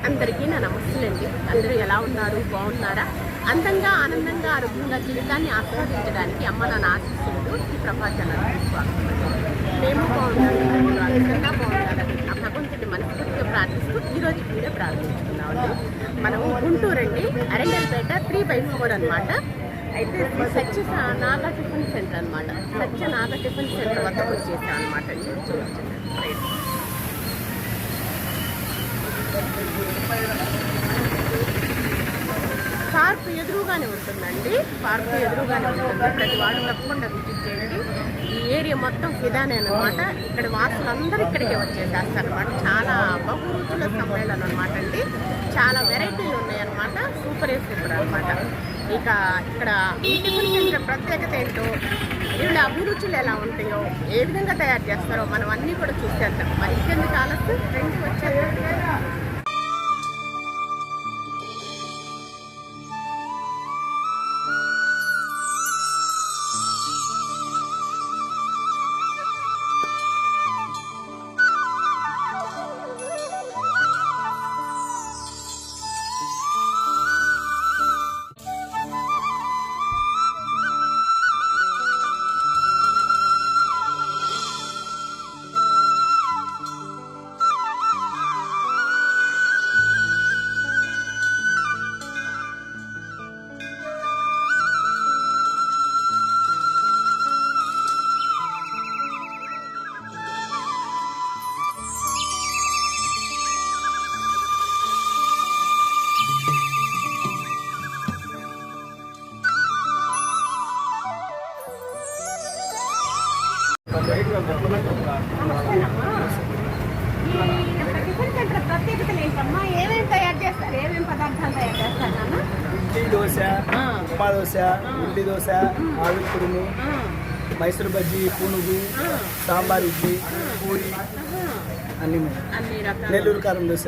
అందరికీ నా నమస్తులండి. అందరూ ఎలా ఉన్నారు? బాగున్నారా? అందంగా ఆనందంగా ఆరోగ్యంగా జీవితాన్ని ఆస్వాదించడానికి అమ్మ నాన్న ఆశిస్తున్నారు ఈ ప్రపంచానికి స్వాగతం. మేము బాగున్నాము, అందరికన్నా బాగున్నారని ఆ భగవంతుడి మనస్ఫూర్తిగా ప్రార్థిస్తూ ఈరోజు వీడియో ప్రారంభించుకున్నామండి. మనము గుంటూరు అండి, అరంగల్పేట 3/4 అనమాట. అయితే సత్య నాగా టిఫిన్ సెంటర్ అనమాట. సత్య నాగా టిఫిన్ సెంటర్ వద్దకు వచ్చేసాం అనమాట అండి. చూడండి, పార్క్ ఎదురుగానే ఉంటుందండి. పార్క్ ఎదురుగానే ఉంటుంది. ప్రతి వాళ్ళు తప్పకుండా విజిట్ చేయండి. ఈ ఏరియా మొత్తం ఫిదానే అనమాట. ఇక్కడ వాసులందరూ ఇక్కడికే వచ్చేసేస్తారు అనమాట. చాలా బహురుచుల సమ్మేళనం అనమాట అండి. చాలా వెరైటీలు ఉన్నాయన్నమాట. సూపర్ అనమాట. ఇక ఇక్కడ ఈ టిఫిన్ సెంటర్ ప్రత్యేకత ఏంటో, వీళ్ళ అభిరుచులు ఎలా ఉంటాయో, ఏ విధంగా తయారు చేస్తారో మనం అన్నీ కూడా చూసేద్దాం. మరి ఇంకెందుకు ఆలస్యం, ఫ్రెండ్స్ వచ్చేద్దాం. టిఫిన్ సెంటర్ ప్రత్యేకతలు ఏంటమ్మా? ఏమేమి తయారు చేస్తారు? ఏమేమి పదార్థాలు తయారు చేస్తారు నాన్న? ఇడ్లీ దోశ, ఉప్మా దోశ, ఇడ్లీ దోశ, ఆవిరి కుడుము, మైసూరు బజ్జీ, పునుగు, సాంబార్, ఇడ్లీ, పూరి, అన్ని రకాల నెల్లూరు కారం దోశ.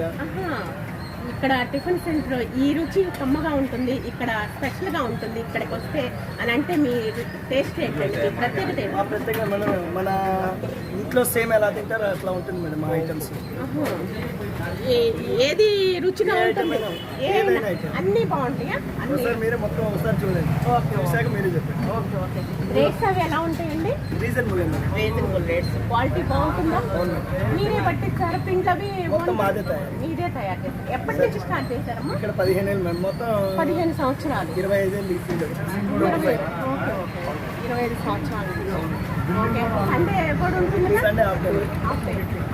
ఇక్కడ టిఫిన్ సెంటర్ ఈ రుచి కమ్మగా ఉంటుంది, ఇక్కడ స్పెషల్గా ఉంటుంది. ఇక్కడికి వస్తే అని అంటే మీ టేస్ట్ ఏంటండి? ప్రత్యేకత ఏంటి? ప్రత్యేకంగా మన ఇంట్లో సేమ్ ఎలా తింటారో అట్లా ఉంటుంది మేడం మా ఐటమ్స్. ఏది రుచిగా ఉంటుంది? అన్నీ బాగుంటాయా? అన్ని మీరే మొత్తం ఒకసారి చూడండి. ఓకే, మీరే చెప్పండి. Okay okay. రేట్స్ అవి ఎలా ఉంటాయండి? Reasonable rates. క్వాలిటీ బాగుంటుందా? మీరే పట్టించారు పిండి అవి? మొత్తం మీరే తయారు చేస్తారు. ఎప్పటి నుంచి స్టార్ట్ చేశారమ్మా? ఇక్కడ 15 ఏళ్ళు మేడం. మొత్తం 15 సంవత్సరాలు. 25 ఏళ్ళు. 25 సంవత్సరాలు. ఓకే. సండే కూడా ఉంటుంది.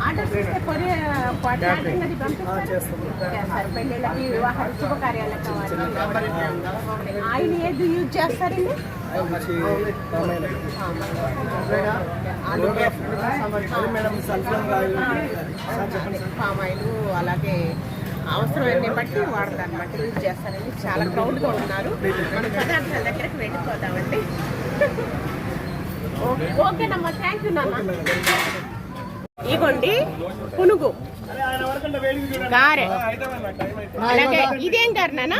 ఆర్డర్స్ ఇస్తే క్యాటరింగ్ అది పంపిస్తారు. పెళ్ళిళ్ళకి, వివాహాలు, శుభకార్యాలకు కావాలి. ఆయిల్ ఏది యూజ్ చేస్తారండి? పామ్ ఆయిల్, అలాగే అవసరమైన బట్టి వాడతారు బట్టి యూజ్ చేస్తారండి. చాలా క్రౌడ్గా ఉన్నారు. మన పదార్థాల దగ్గరకు వెళ్ళిపోతామండి. ఓకేనమ్మా, థ్యాంక్ యూ నాన్న. ఇగోండి పునుగు, గారె, అలాగే ఇదేం గారె నాన్న?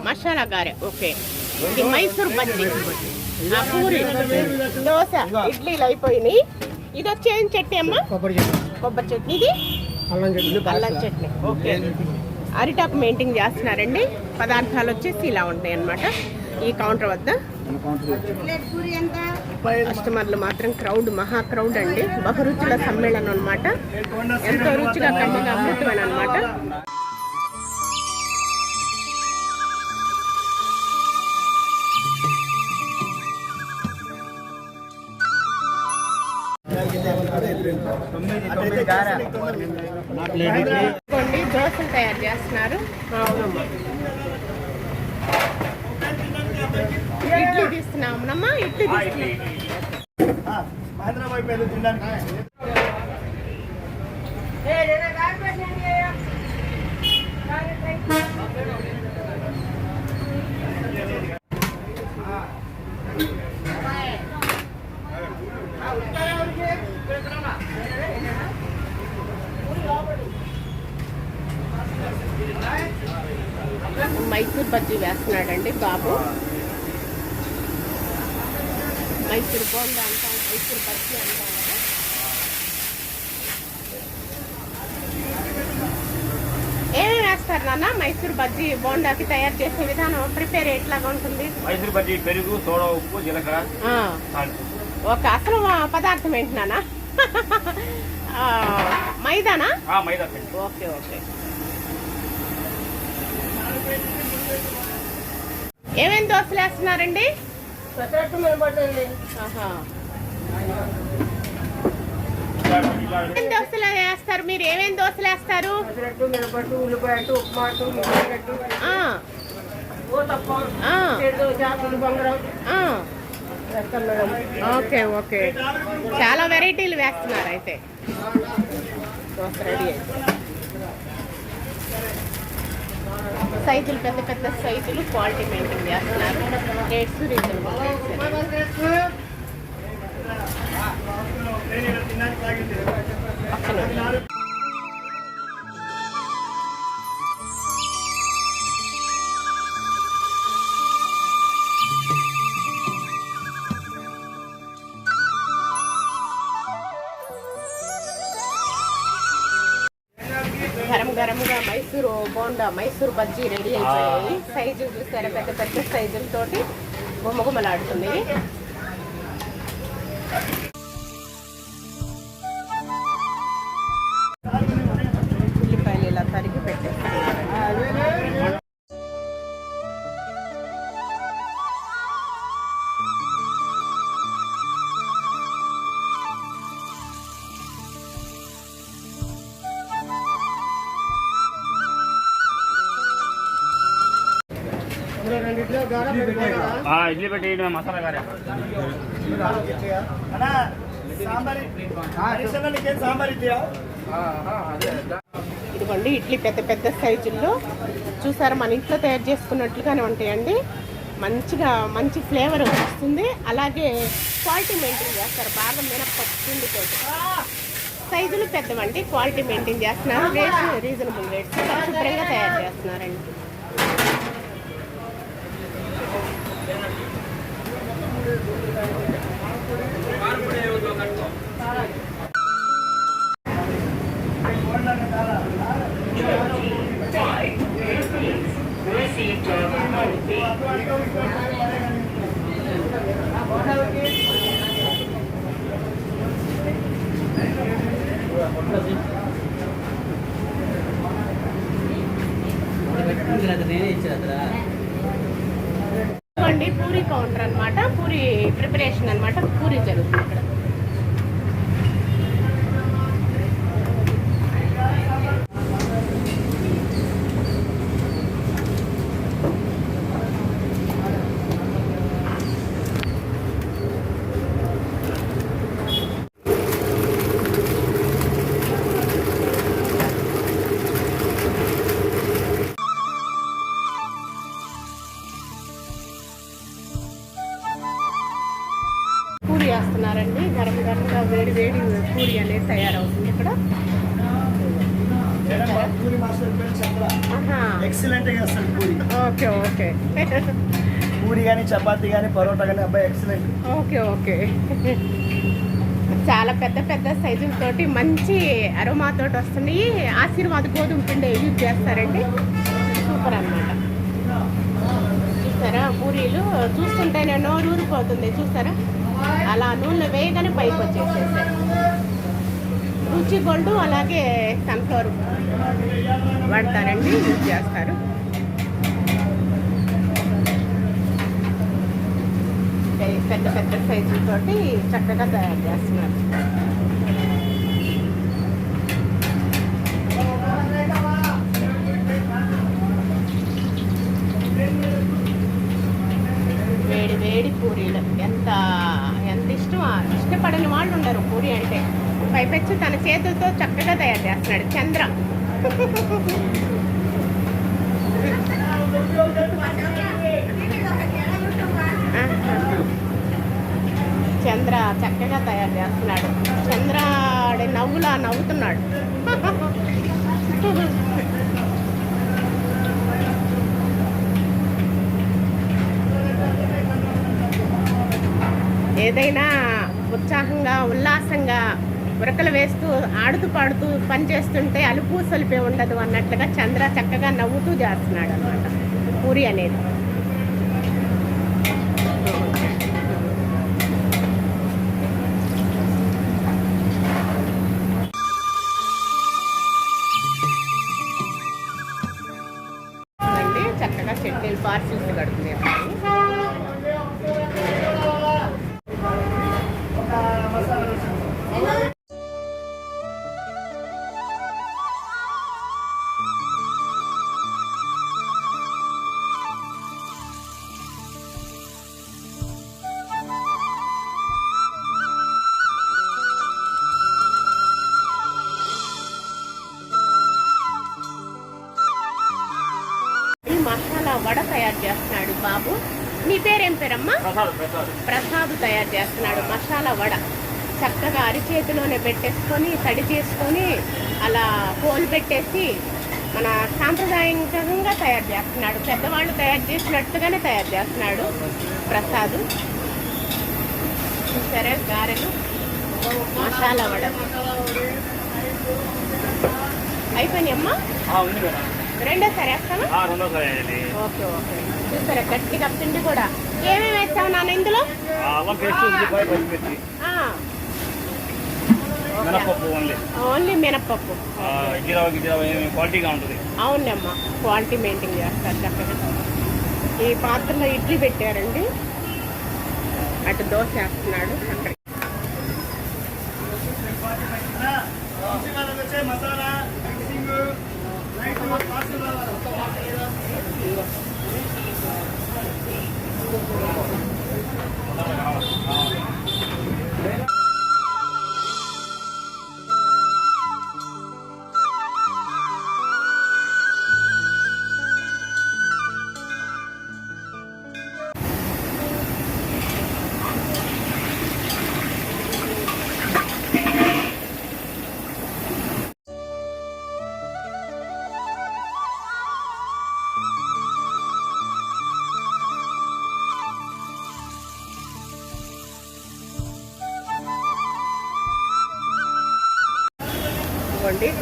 మసాలా గారె. ఓకే. ఇది మైసూర్ బజ్జీ, పూరి, దోశ, ఇడ్లీలు అయిపోయినాయి. ఇది వచ్చి ఏం చట్నీ అమ్మా? కొబ్బరి చట్నీ. ఇది అల్లం చట్నీ. ఓకే. అరిటాకు మెయింటైన్ చేస్తున్నారండి. పదార్థాలు వచ్చేసి ఇలా ఉంటాయి అన్నమాట ఈ కౌంటర్ వద్ద. కస్టమర్లు మాత్రం క్రౌడ్, మహా క్రౌడ్ అండి. బహురుచుల సమ్మేళనం అనమాట. ఎంతో రుచిగా కమ్మగా అమృతమైన అనమాట. దోశలు తయారు చేస్తున్నారు. ఇడ్లీ తీస్తున్నామమ్మా. ఇడ్లీ మైసూర్ బజ్జీ వేస్తున్నాడండి బాబు. మైసూర్ బోండా అంటాం, మైసూర్ బజ్జీ అంటాం కదా. ఏమేమి వేస్తారు చూసారు నాన్న మైసూర్ బజ్జీ బోండాకి తయారు చేసే విధానం ప్రిపేర్ ఎట్లాగా ఉంటుంది. మైసూర్ బజ్జీ పెరుగు, సోడా, ఉప్పు, జీలకర్ర, సాల్ట్. ఒక అసలు పదార్థం ఏంటి నాన్న? మైదానా? మైదా పిండి. Okay okay. ఏమేమి దోశలు వేస్తున్నారండి? ఏమేమి దోశలు వేస్తారు మీరు? ఏమేమి దోశలు వేస్తారు? ఓకే ఓకే, చాలా వెరైటీలు వేస్తున్నారు అయితే. దోశ రెడీ అయితే సైజులు పెద్ద పెద్ద సైజులు క్వాలిటీ మెయింటైన్ చేస్తున్నారు. Rates reasonable rates. గరం గరంగా మైసూరు బోండా, మైసూరు బజ్జీ రెడీ అయిపోయాయి. సైజు చూసారా, పెద్ద పెద్ద సైజులతోటి గుమగుమలాడుతుంది. ఉల్లిపాయలు ఇలా తరిగి పెట్టేస్తున్నారు. ఇడ్లీ పెట్టి మసాలా గారే. ఇదిగోండి ఇడ్లీ పెద్ద పెద్ద సైజుల్లో చూసారా, మన ఇంట్లో తయారు చేసుకున్నట్లుగానే ఉంటాయండి. మంచిగా మంచి ఫ్లేవర్ వస్తుంది. అలాగే క్వాలిటీ మెయింటైన్ చేస్తారు బాగా మినప్పప్పు పిండితో. సైజులు పెద్దవండి, క్వాలిటీ మెయింటైన్ చేస్తున్నారు. రేట్స్ రీజనబుల్ రేట్స్, శుభ్రంగా తయారు చేస్తున్నారండి. పూరి కౌంటర్ అన్నమాట, పూరి ప్రిపరేషన్ అన్నమాట. పూరి జరుగుతుంది ఇక్కడ. పూరి వేస్తున్నారండి, గరం గరంగా వేడి వేడి పూరి అనేది తయారవుతుంది ఇక్కడ. ఎక్సలెంట్ గా వస్తుంది పూరి. Okay okay. పూరి కానీ చపాతీ కానీ పరోటా కానీ అబ్బాయి ఎక్సలెంట్. Okay okay. చాలా పెద్ద పెద్ద సైజులతోటి మంచి అరోమాతోటి వస్తున్నాయి. ఆశీర్వాద్ గోధుమ పిండి యూజ్ చేస్తారండి. సూపర్ అన్నమాట. చూసారా పూరీలు చూస్తుంటేనే నోరు ఊరిపోతుంది. చూసారా, అలా నూనె వేయగానే పైకి వచ్చేసేసారు. రుచి గోల్డ్ అలాగే సన్ఫ్లవర్ వాడతారండి, యూజ్ చేస్తారు. పెద్ద పెద్ద సైజులతోటి చక్కగా తయారు చేస్తున్నారు. వేడి వేడి పూరీలు ఎంత ఎంత ఇష్టపడని వాళ్ళు ఉండరు పూరి అంటే. పైపెచ్చు తన చేతులతో చక్కగా తయారు చేస్తున్నాడు చంద్ర. చంద్ర చక్కగా తయారు చేస్తున్నాడు. చంద్ర నవ్వులా నవ్వుతున్నాడు. ఏదైనా ఉత్సాహంగా ఉల్లాసంగా ఉరకలు వేస్తూ ఆడుతూ పాడుతూ పని చేస్తుంటే అలుపు సలిపే ఉండదు అన్నట్లుగా చంద్ర చక్కగా నవ్వుతూ చేస్తున్నాడు అనమాట పూరి అనేది. చక్కగా చట్నీలు పార్సిల్స్ కడుతుంది మసాలా వడ తయారు చేస్తున్నాడు బాబు. నీ పేరేం పేరమ్మా? ప్రసాద్ తయారు చేస్తున్నాడు మసాలా వడ. చక్కగా అరిచేతిలోనే పెట్టేసుకొని తడి చేసుకొని అలా పోలు పెట్టేసి మన సాంప్రదాయకంగా తయారు చేస్తున్నాడు. పెద్దవాళ్ళు తయారు చేసినట్టుగానే తయారు చేస్తున్నాడు ప్రసాద్. సరే గారెలు మసాలా వడ అయిపోయినాయమ్మా? రెండోసారి వేస్తావా? Okay okay. చూసారా గట్టిగా పిండి కూడా. ఏమేమి వేస్తావు నాన్న ఇందులో? ఓన్లీ మినప్పప్పు. అవునమ్మా, క్వాలిటీ మెయింటైన్ చేస్తారు చక్కగా. ఈ పాత్రలో ఇడ్లీ పెట్టారండి, అటు దోశ వేస్తున్నాడు. అక్కడ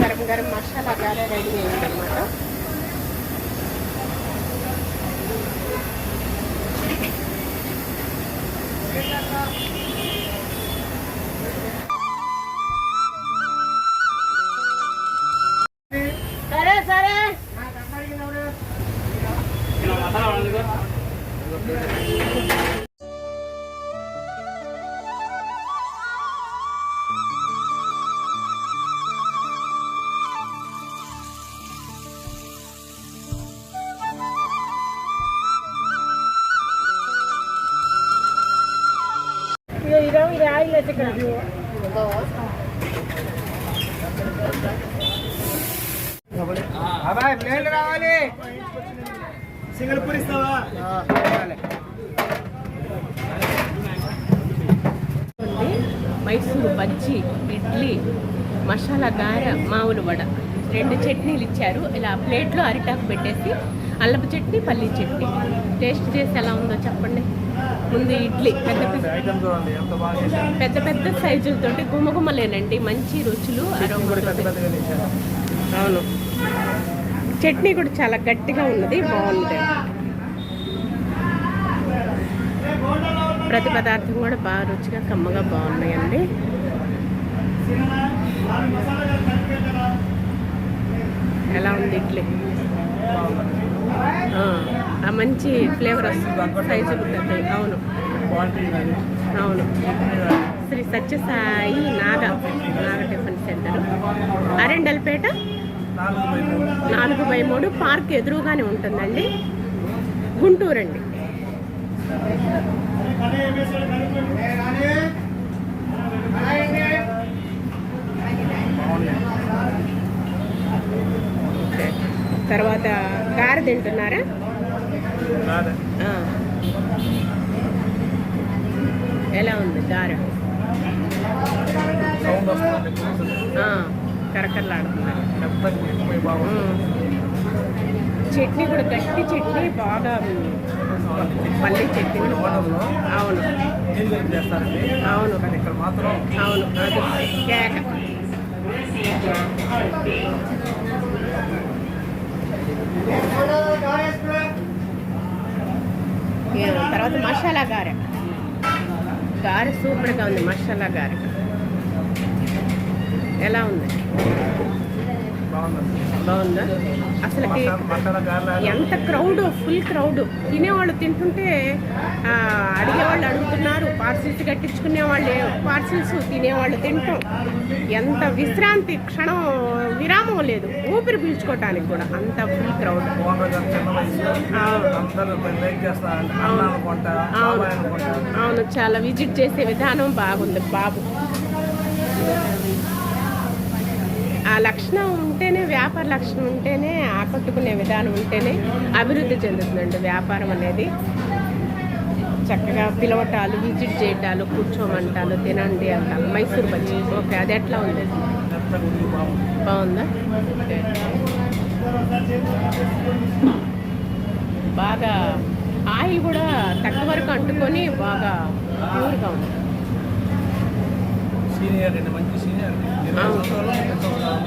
గరం గరం మసాలా గారె రెడీ అయిందన్నమాట. సరే సరే రావాలి. సింగిల్ పూరి ఇస్తావా? మైసూరు బజ్జీ, ఇడ్లీ, మసాలా గారె, మామూలు వడ, 2 చట్నీలు ఇచ్చారు. ఇలా ప్లేట్లో అరిటాకు పెట్టేసి అల్లపు చట్నీ, పల్లీ చట్నీ. టేస్ట్ చేసి ఎలా ఉందో చెప్పండి. ముందు ఇడ్లీ పెద్ద పెద్ద సైజులతోటి గుమగుమలేనండి, మంచి రుచులు. అవును, చట్నీ కూడా చాలా గట్టిగా ఉన్నది, బాగుంది. ప్రతి పదార్థం కూడా బాగా రుచిగా కమ్మగా బాగున్నాయండి. ఎలా ఉంది ఇడ్లీ? మంచి ఫ్లేవర్ వస్తుంది, సైజు పెద్దది. అవును అవును. శ్రీ సత్యసాయి నాగ టిఫిన్ సెంటర్, అరెండల్పేట 4/3 పార్క్ ఎదురుగానే ఉంటుందండి, గుంటూరు అండి. తర్వాత గారె తింటున్నారా? ఎలా ఉంది గారె? కరకరలాడుతున్నారు. చట్నీ కూడా గట్టి చట్నీ, బాగా పల్లి చట్నీ. హోటల్లో అవును నీళ్ళు కలిపి చేస్తారండి. అవును కానీ ఇక్కడ మాత్రం అవును అది కేక. తర్వాత మసాలా గారె. గారె సూపర్గా ఉంది. మసాలా గారె ఎలా ఉంది? బాగుందండి. బాగుందా? అసలుకి మసాలా గారెలు ఎంత క్రౌడ్, ఫుల్ క్రౌడ్. తినేవాళ్ళు తింటుంటే అడిగేవాళ్ళు అడుగుతున్నారు, పార్సిల్స్ కట్టించుకునే వాళ్ళు పార్సిల్స్, తినేవాళ్ళు తింటాం. ఎంత విశ్రాంతి క్షణం విరామం లేదు, ఊపిరి పీల్చుకోవటానికి కూడా అంత ఫుల్ క్రౌడ్. అవును చాలా విజిట్ చేసే విధానం బాగుంది బాబు. ఆ లక్షణం ఉంటేనే, వ్యాపార లక్షణం ఉంటేనే, ఆకట్టుకునే విధానం ఉంటేనే అభివృద్ధి చెందుతుందండి వ్యాపారం అనేది. చక్కగా పిలవటాలు, విజిట్ చేయటాలు, కూర్చోమంటాలు, తినండి అంటారు. మైసూర్ బజ్జీ ఓకే, అది ఎట్లా ఉంది? బాగుందా? ఓకే. బాగా ఆయిల్ కూడా తక్కువ వరకు అంటుకొని బాగా ప్యూర్గా ఉంది.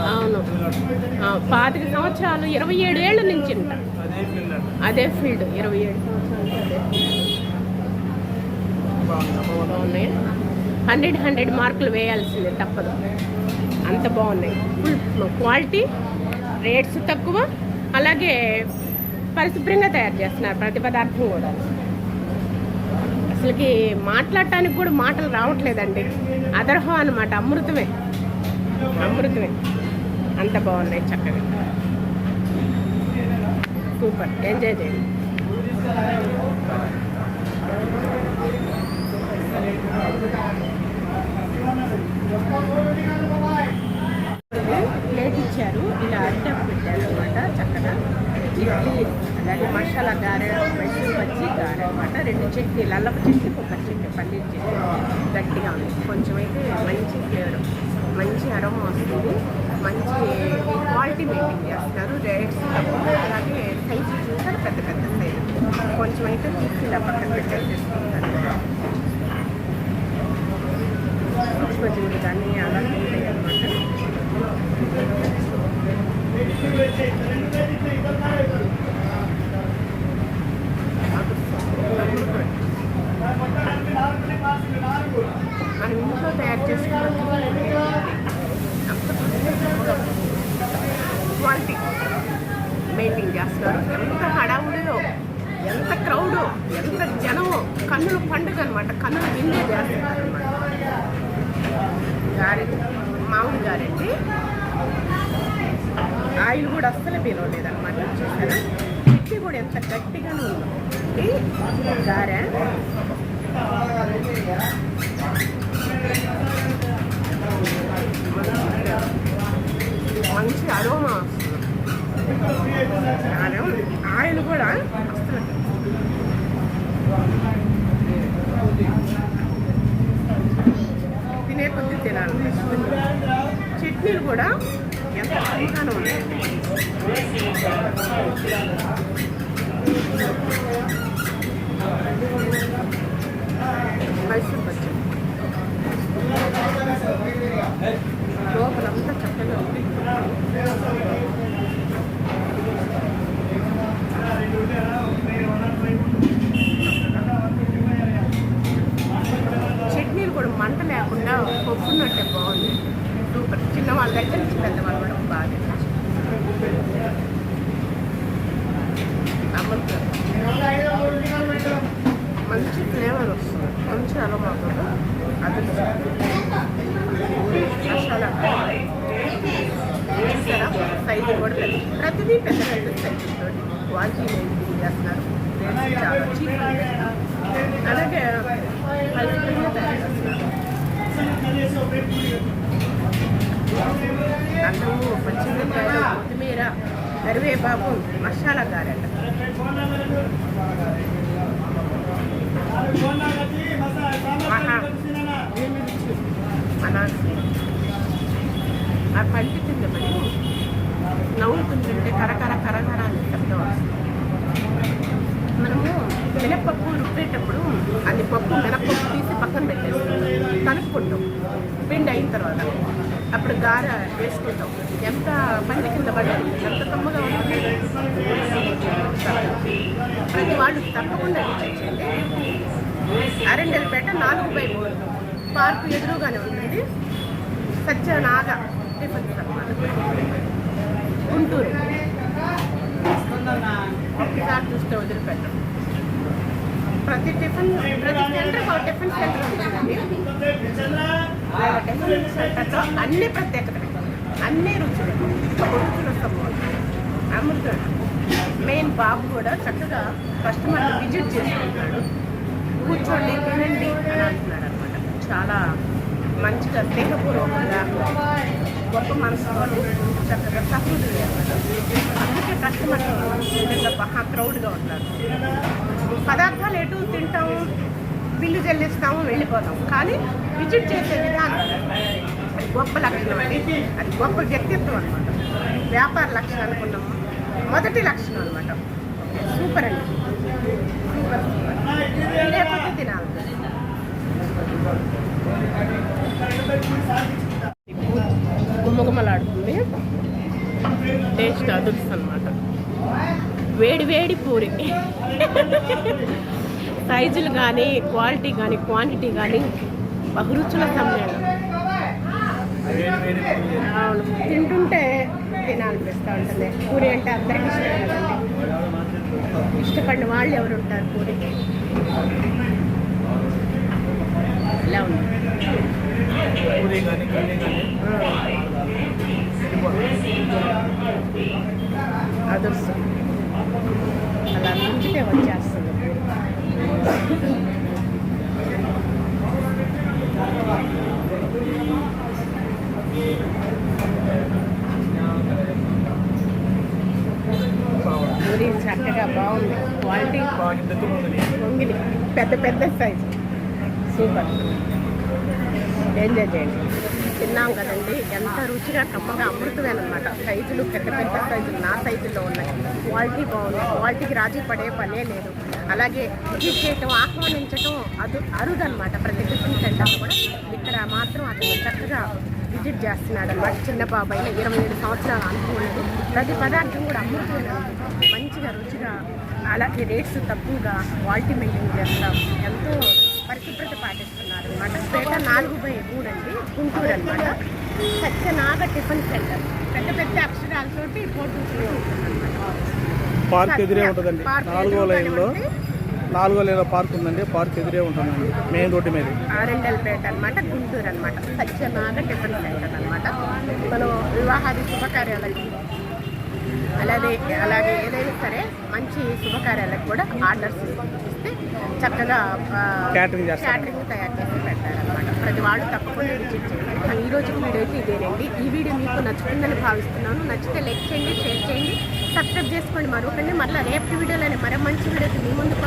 అవును 25 సంవత్సరాలు, 27 ఏళ్ళ నుంచి ఉంటా అదే ఫీల్డ్. 27 సంవత్సరాలు బాగున్నాయి. 100 మార్కులు వేయాల్సిందే, తప్పదు. అంత బాగున్నాయి. ఫుల్ క్వాలిటీ, రేట్స్ తక్కువ, అలాగే పరిశుభ్రంగా తయారు చేస్తున్నారు ప్రతి పదార్థం కూడా. అసలుకి మాట్లాడటానికి కూడా మాటలు రావట్లేదండి. అదర్హం అన్నమాట. అమృతమే, అమృతమే. అంత బాగున్నాయి, చక్కగా సూపర్. ఎంజాయ్ చేయండి. ప్లేట్ ఇచ్చారు, ఇలా అడ్డం పెట్టారు అనమాట. చక్కగా ఇడ్లీ, అలాగే మసాలా గారె, మైసూర్ బజ్జీ గారె అనమాట. 2 చట్నీలు, అల్లపు చట్నీ, కొబ్బరి చట్నీ, పన్నీర్ చట్నీ గట్టిగా ఉంది. కొంచెం అయితే మంచి ఫ్లేవర్, మంచి అరోమా వస్తుంది. మంచి క్వాలిటీ మెయింటైన్ చేస్తారు. రేట్స్ తక్కువ, అలాగే సైజు చూసారు, పెద్ద పెద్ద సైజు. కొంచెం అయితే తీసి ఇలా పక్కన పెట్టేసుకుంటారు. సూక్ష్మజీవులు కానీ అలా ఉంటాయి అన్నమాట. మనం ఇంట్లో తయారు చేసుకున్న క్వాలిటీ మెయింటైన్ చేస్తారు. ఎంత హడావుడిలో, ఎంత క్రౌడో, ఎంత జనమో, కన్నుల పండుగ అనమాట. కన్నుల విందే చేస్తారు అనమాట. గారె, మామూలు గారెండి. ఆయిల్ కూడా అస్సలు పిలవలేదన్నమాట. చూసారా, చట్నీ కూడా ఎంత గట్టిగానే ఉంది. గారె మంచి అరోమా వస్తుంది. ఆయిల్ కూడా అస్సలు తినే కొద్ది తినాలి. చట్నీలు కూడా ఎంత ఫ్రీగానే ఉన్నాయి. మైసూర్ బజ్జీ లోపలంతా చక్కగా ఉంది. చట్నీలు కూడా మంట లేకుండా పప్పున్నట్టే బాగుంది. సూపర్. చిన్నవాళ్ళ దగ్గర నుంచి పెద్దవాళ్ళు కూడా బాగా మంచి ఫ్లేవర్ వస్తుంది, మంచి అరోమా కూడా. అది మసాలా చూసారా, సైజు కూడా పెద్ద, ప్రతిదీ పెద్ద పెద్ద సైజుతో క్వాలిటీ మెయింటైన్ చేస్తున్నారు. చాలా చీప్, అలాగే పరిశుభ్రంగా తయారు చేస్తున్నారు. అన్నము, పచ్చిమిరపకాయలు, కొత్తిమీర, కరివేపాకు, మసాలా గారెట. ఆ పంటి కింద పడి నవ్వుతుంటుంటే కరకర కరకర అని శబ్దం వస్తుంది. మనము మినప్పప్పు రుబ్బేటప్పుడు అది పప్పు మినప్పప్పు తీసి పక్కన పెట్టేస్తాం, కలుపుకుంటాం పిండి అయిన తర్వాత. అప్పుడు గార వేసుకుంటాం. ఎంత పండి కింద పడుతుంది, ఎంత కమ్మగా ఉంటుంది. ప్రతి వాళ్ళు తప్పకుండా విజిట్ చేయండి. అరండల్పేట 4/3 పార్కు ఎదురుగానే ఉంటుంది. సత్యనాగ టిఫిన్స్ అన్నమాట, గుంటూరు. ఒకసారి చూస్తే వదిలిపెట్టం. ప్రతి సెంటర్ ఒక టిఫిన్ సెంటర్ ఉంటుందండి. టిఫిన్ సెంటర్లో అన్ని ప్రత్యేకతలు, అన్ని రుచులు, రుచులు అమృతం. మెయిన్ బాబు కూడా చక్కగా కస్టమర్ని విజిట్ చేసుకుంటున్నాడు. కూర్చోండి తినండి అని అంటున్నాడు అనమాట. చాలా మంచిగా స్నేహపూర్వకంగా గొప్ప మనసుతో చక్కగా సహృదయులు అనమాట. అందుకే కస్టమర్లు నిజంగా బాగా క్రౌడ్గా ఉంటారు. పదార్థాలు ఎటు తింటాము, బిల్లు చెల్లిస్తాము, వెళ్ళిపోతాం. కానీ విజిట్ చేసే విధానం అది గొప్ప లక్షణం అండి. అది గొప్ప వ్యక్తిత్వం అనమాట. వ్యాపార లక్షణం అనుకున్నాము, మొదటి లక్షణం అనమాట. సూపర్ అండి, సూపర్ సూపర్. ఇదే కొద్ది తినాలి. గుమ్మగుమ్మలాడుతుంది. టేస్ట్ అదుర్స్ అనమాట. వేడి వేడి పూరి. సైజులు కానీ, క్వాలిటీ కానీ, క్వాంటిటీ కానీ బహురుచుల సమ్మేళనం. అవును, తింటుంటే తినాలనిపిస్తూ ఉంటుంది. పూరి అంటే అందరికీ ఇష్టం కదండి. ఇష్టపడిన వాళ్ళు ఎవరు ఉంటారు పూరికి? ఇలా ఉంది. అదొస్తు అలా నుంచితే వచ్చేస్తుంది. పూరి చక్కగా బాగుంది. క్వాలిటీ పొంగిలి, పెద్ద పెద్ద సైజు. సూపర్. ఎంజాయ్ చేయండి. తిన్నాం కదండి, ఎంత రుచిగా కమ్మగా అమృతమేనమాట. సైజులు పెద్ద పెద్ద సైజులు నా సైజుల్లో ఉన్నాయి. క్వాలిటీ బాగుంది. క్వాలిటీకి రాజీ పడే పనే లేదు. అలాగే విజిట్ చేయటం, ఆహ్వానించటం అరుదనమాట. ప్రతి టిఫిన్ సెంటర్ కూడా ఇక్కడ మాత్రం అతను చక్కగా విజిట్ చేస్తున్నాడు అనమాట. చిన్న బాబాయ్ 27 సంవత్సరాల అనుకోలేదు. ప్రతి పదార్థం కూడా అమృతమైన మంచిగా రుచిగా, అలాగే రేట్స్ తక్కువగా, క్వాలిటీ మెయింటైన్ చేస్తాం. ఎంతో పరిశుభ్రత పాటిస్తున్నారు అనమాట. పేట 4/3 అండి, గుంటూరు అనమాట. సత్యనాగ టిఫిన్ సెంటర్ పెద్ద పెద్ద అక్షరాలతోటి ఫోటో పార్క్ ఎదురే ఉంటుందండి. 4వ లైన్లో పార్క్ ఉందండి. పార్క్ ఎదురే ఉంటుందండి, మెయిన్ రోడ్డు మీద. అరండల్పేట అనమాట, గుంటూరు అనమాట. సత్యనాగ టిఫిన్ సెంటర్ అనమాట. మనం వివాహాది శుభకార్యాలకి అలాగే ఏదైనా సరే మంచి శుభకార్యాలకు కూడా ఆర్డర్స్ ఇస్తే చక్కగా క్యాటరింగ్ తయారు చేసి పెట్టారనమాట. ప్రతి వాళ్ళు తప్పకుండా విజిట్ చేయండి. ఈ రోజు వీడియో అయితే ఇదేనండి. ఈ వీడియో మీకు నచ్చుతుందని భావిస్తున్నాను. నచ్చితే లైక్ చేయండి, షేర్ చేయండి, సబ్స్క్రైబ్ చేసుకోండి. మరొకటి మళ్ళీ రేపటి వీడియోలోనే మరో మంచి వీడియోకి మీ ముందుకు